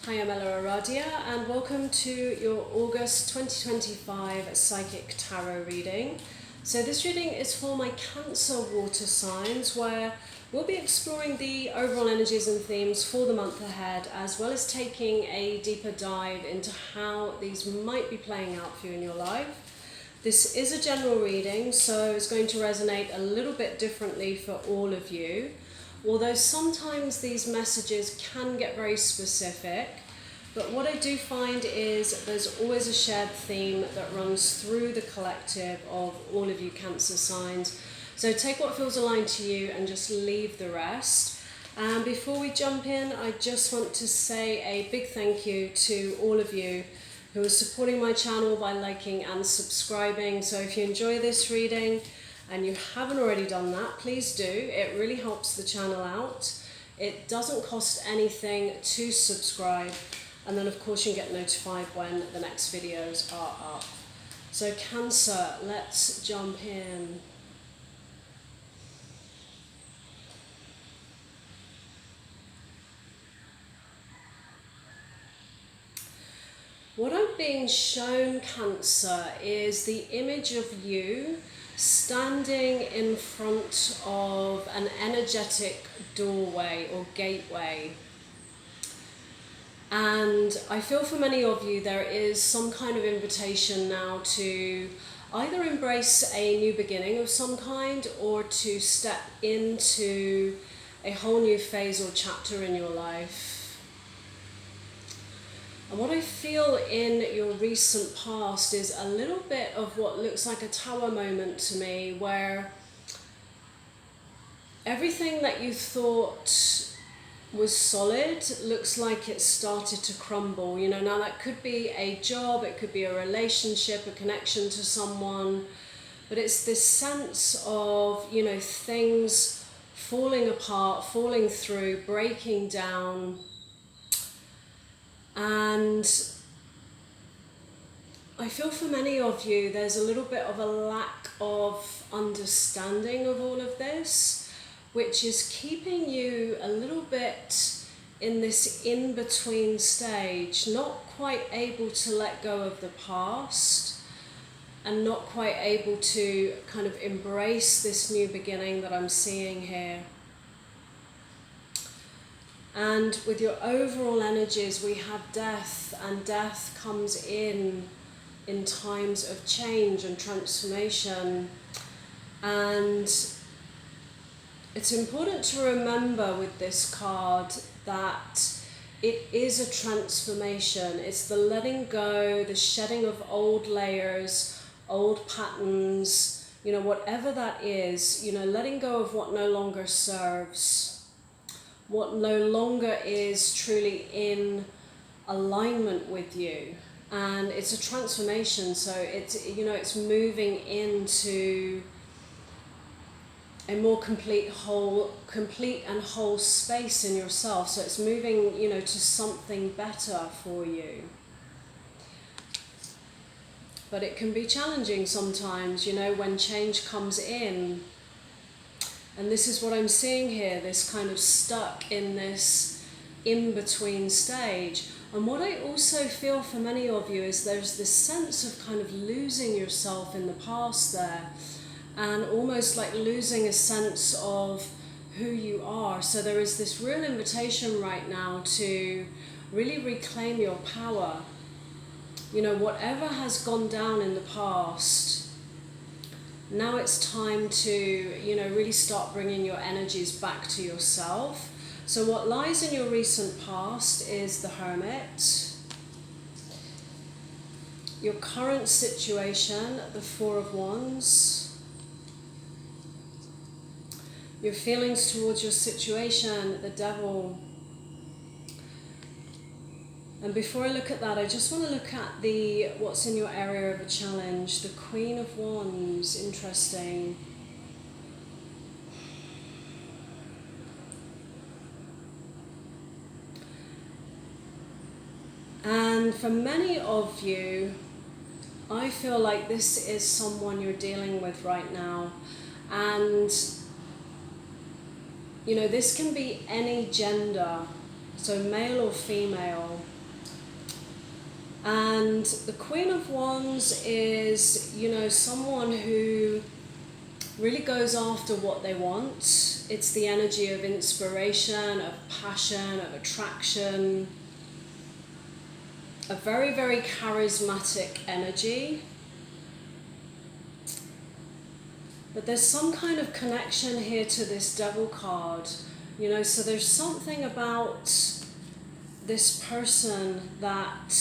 Hi, I'm EllaAradia and welcome to your August 2025 Psychic Tarot reading. So this reading is for my Cancer water signs, where we'll be exploring the overall energies and themes for the month ahead, as well as taking a deeper dive into how these might be playing out for you in your life. This is a general reading, so it's going to resonate a little bit differently for all of you. Although sometimes these messages can get very specific, but what I do find is there's always a shared theme that runs through the collective of all of you Cancer signs. So take what feels aligned to you and just leave the rest. And before we jump in, I just want to say a big thank you to all of you who are supporting my channel by liking and subscribing. So if you enjoy this reading, and you haven't already done that, please do. It really helps the channel out. It doesn't cost anything to subscribe. And then of course you can get notified when the next videos are up. So Cancer, let's jump in. What I'm being shown, Cancer, is the image of you standing in front of an energetic doorway or gateway. And I feel for many of you there is some kind of invitation now to either embrace a new beginning of some kind or to step into a whole new phase or chapter in your life. And what I feel in your recent past is a little bit of what looks like a tower moment to me, where everything that you thought was solid looks like it started to crumble. You know, now that could be a job, it could be a relationship, a connection to someone, but it's this sense of, you know, things falling apart, falling through, breaking down. And I feel for many of you there's a little bit of a lack of understanding of all of this, which is keeping you a little bit in this in-between stage, not quite able to let go of the past and not quite able to kind of embrace this new beginning that I'm seeing here. And with your overall energies, we have death, and death comes in times of change and transformation. And it's important to remember with this card that it is a transformation. It's the letting go, the shedding of old layers, old patterns, you know, whatever that is, you know, letting go of what no longer serves, what no longer is truly in alignment with you. And it's a transformation, so it's, you know, it's moving into a more complete and whole space in yourself. So it's moving, you know, to something better for you. But it can be challenging sometimes, you know, when change comes in. And this is what I'm seeing here, this kind of stuck in this in-between stage. And what I also feel for many of you is there's this sense of kind of losing yourself in the past there, and almost like losing a sense of who you are. So there is this real invitation right now to really reclaim your power. You know, whatever has gone down in the past, now it's time to, you know, really start bringing your energies back to yourself. So what lies in your recent past is the Hermit, your current situation, the Four of Wands, your feelings towards your situation, the Devil. And before I look at that, I just want to look at what's in your area of a challenge. The Queen of Wands, interesting. And for many of you, I feel like this is someone you're dealing with right now. And, you know, this can be any gender, so male or female. And the Queen of Wands is, someone who really goes after what they want. It's the energy of inspiration, of passion, of attraction, a very, very charismatic energy. But there's some kind of connection here to this Devil card, so there's something about this person that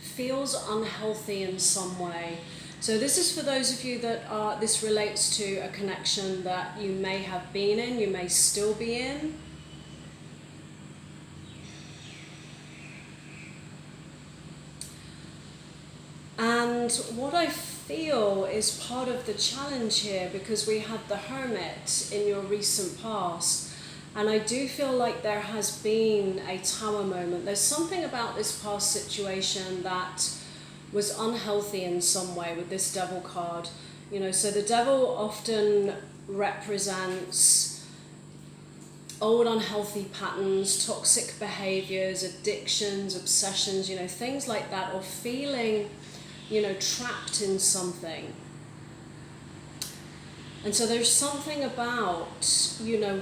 feels unhealthy in some way. So this is for those of you that this relates to a connection that you may have been in, you may still be in. And what I feel is part of the challenge here, because we had the Hermit in your recent past, and I do feel like there has been a Tower moment. There's something about this past situation that was unhealthy in some way with this Devil card. So the Devil often represents old unhealthy patterns, toxic behaviors, addictions, obsessions, things like that, or feeling trapped in something. And so there's something about,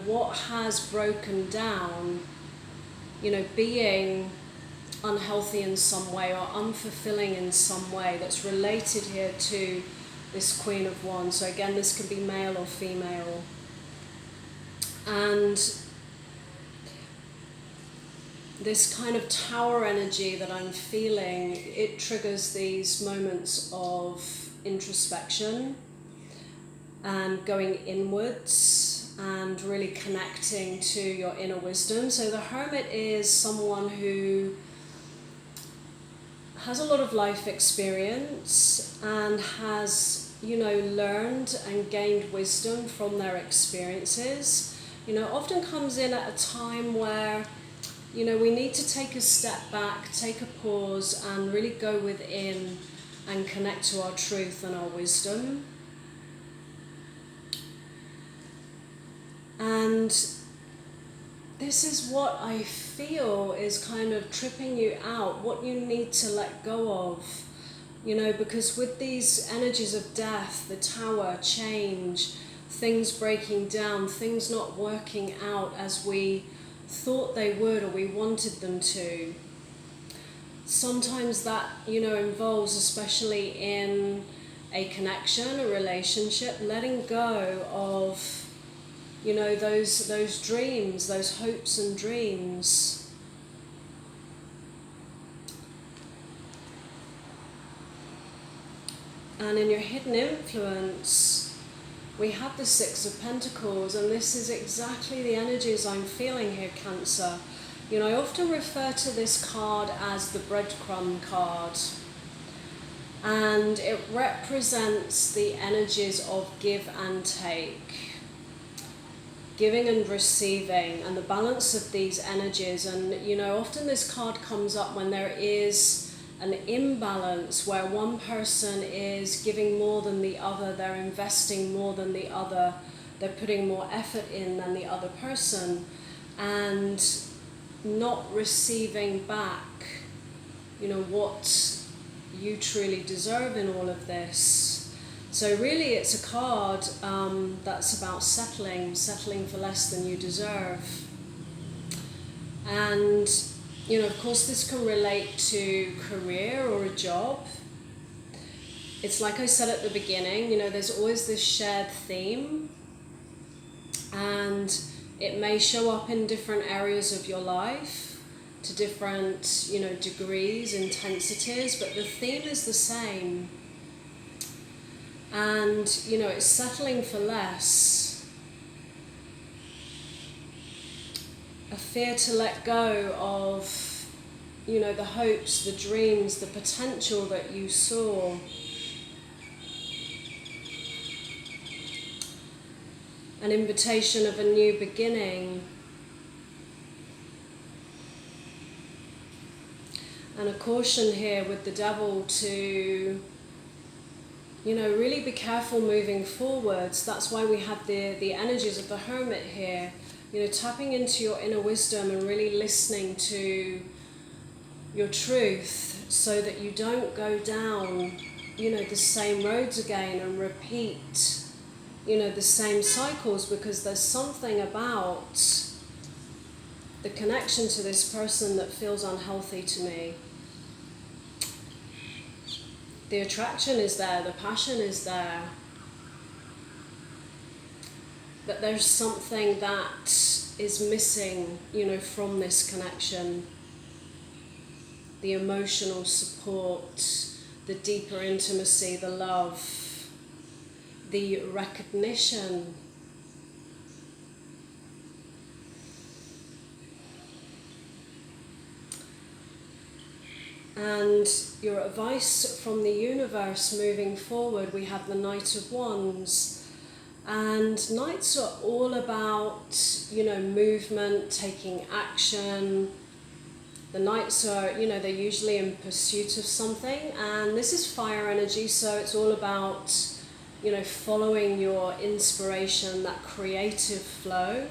what has broken down, being unhealthy in some way or unfulfilling in some way that's related here to this Queen of Wands. So again, this can be male or female. And this kind of Tower energy that I'm feeling, it triggers these moments of introspection and going inwards and really connecting to your inner wisdom. So the Hermit is someone who has a lot of life experience and has, learned and gained wisdom from their experiences. Often comes in at a time where we need to take a step back, take a pause, and really go within and connect to our truth and our wisdom. And this is what I feel is kind of tripping you out, what you need to let go of. Because with these energies of death, the Tower, change, things breaking down, things not working out as we thought they would or we wanted them to. Sometimes that, involves, especially in a connection, a relationship, letting go of, those dreams, those hopes and dreams. And in your hidden influence, we have the Six of Pentacles, and this is exactly the energies I'm feeling here, Cancer. I often refer to this card as the breadcrumb card, and it represents the energies of give and take, giving and receiving, and the balance of these energies. And often this card comes up when there is an imbalance where one person is giving more than the other, they're investing more than the other, they're putting more effort in than the other person, and not receiving back, what you truly deserve in all of this. So really it's a card that's about settling for less than you deserve. And of course this can relate to career or a job. It's like I said at the beginning, there's always this shared theme, and it may show up in different areas of your life to different, degrees, intensities, but the theme is the same. And, it's settling for less. A fear to let go of, the hopes, the dreams, the potential that you saw. An invitation of a new beginning. And a caution here with the Devil to, really be careful moving forwards. That's why we have the energies of the Hermit here. Tapping into your inner wisdom and really listening to your truth so that you don't go down, the same roads again and repeat, the same cycles, because there's something about the connection to this person that feels unhealthy to me. The attraction is there, the passion is there, but there's something that is missing, from this connection. The emotional support, the deeper intimacy, the love, the recognition. And your advice from the universe moving forward, we have the Knight of Wands. And Knights are all about, movement, taking action. The Knights are, they're usually in pursuit of something. And this is fire energy, so it's all about, following your inspiration, that creative flow.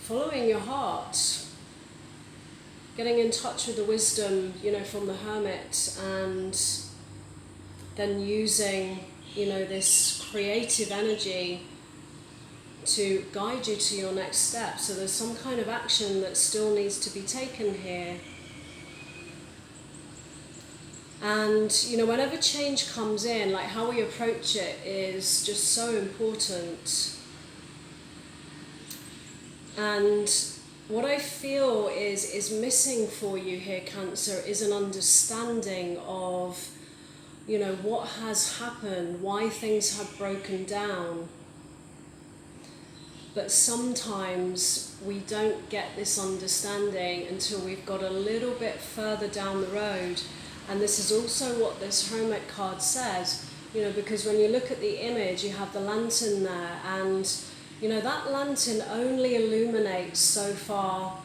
Following your heart. Getting in touch with the wisdom, from the Hermit, and then using, this creative energy to guide you to your next step. So there's some kind of action that still needs to be taken here. And, whenever change comes in, like how we approach it is just so important. And what I feel is missing for you here, Cancer, is an understanding of, what has happened, why things have broken down. But sometimes we don't get this understanding until we've got a little bit further down the road. And this is also what this Hermit card says, because when you look at the image, you have the lantern there, and that lantern only illuminates so far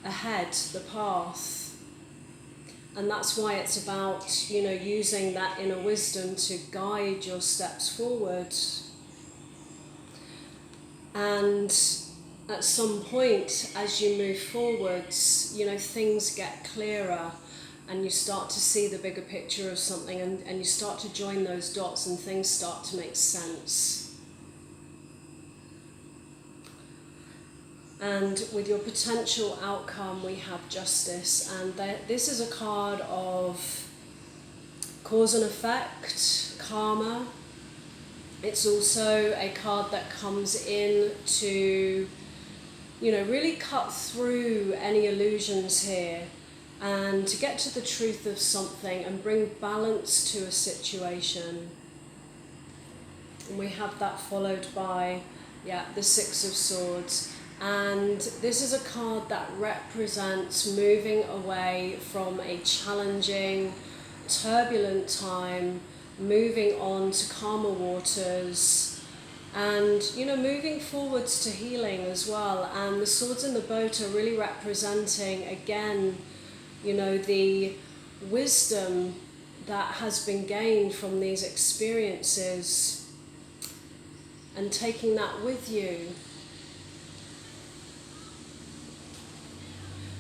ahead, the path. And that's why it's about, using that inner wisdom to guide your steps forward. And at some point, as you move forwards, things get clearer, and you start to see the bigger picture of something, and you start to join those dots, and things start to make sense. And with your potential outcome, we have Justice. And this is a card of cause and effect, karma. It's also a card that comes in to, really cut through any illusions here, and to get to the truth of something and bring balance to a situation. And we have that followed by, the Six of Swords. And this is a card that represents moving away from a challenging, turbulent time, moving on to calmer waters, and moving forwards to healing as well. And the swords in the boat are really representing, again, the wisdom that has been gained from these experiences, and taking that with you.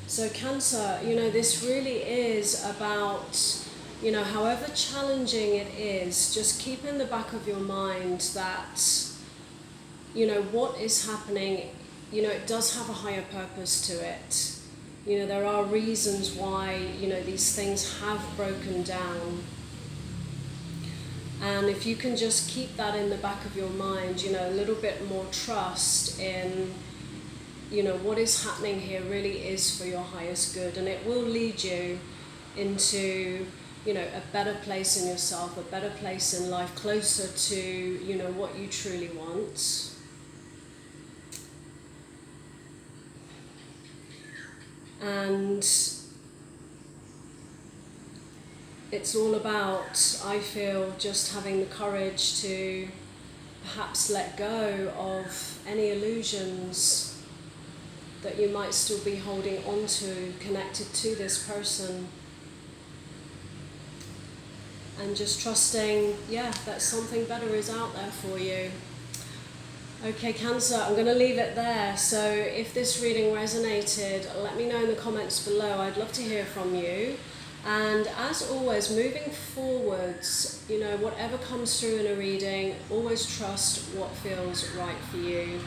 So Cancer, this really is about, however challenging it is, just keep in the back of your mind that, what is happening, it does have a higher purpose to it. There are reasons why, these things have broken down. And if you can just keep that in the back of your mind, a little bit more trust in, what is happening here really is for your highest good, and it will lead you into, a better place in yourself, a better place in life, closer to, what you truly want. And it's all about, I feel, just having the courage to perhaps let go of any illusions that you might still be holding on to, connected to this person. And just trusting, that something better is out there for you. Okay, Cancer, I'm going to leave it there. So if this reading resonated, let me know in the comments below. I'd love to hear from you. And as always, moving forwards, whatever comes through in a reading, always trust what feels right for you.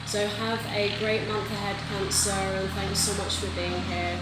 So have a great month ahead, Cancer, and thanks so much for being here.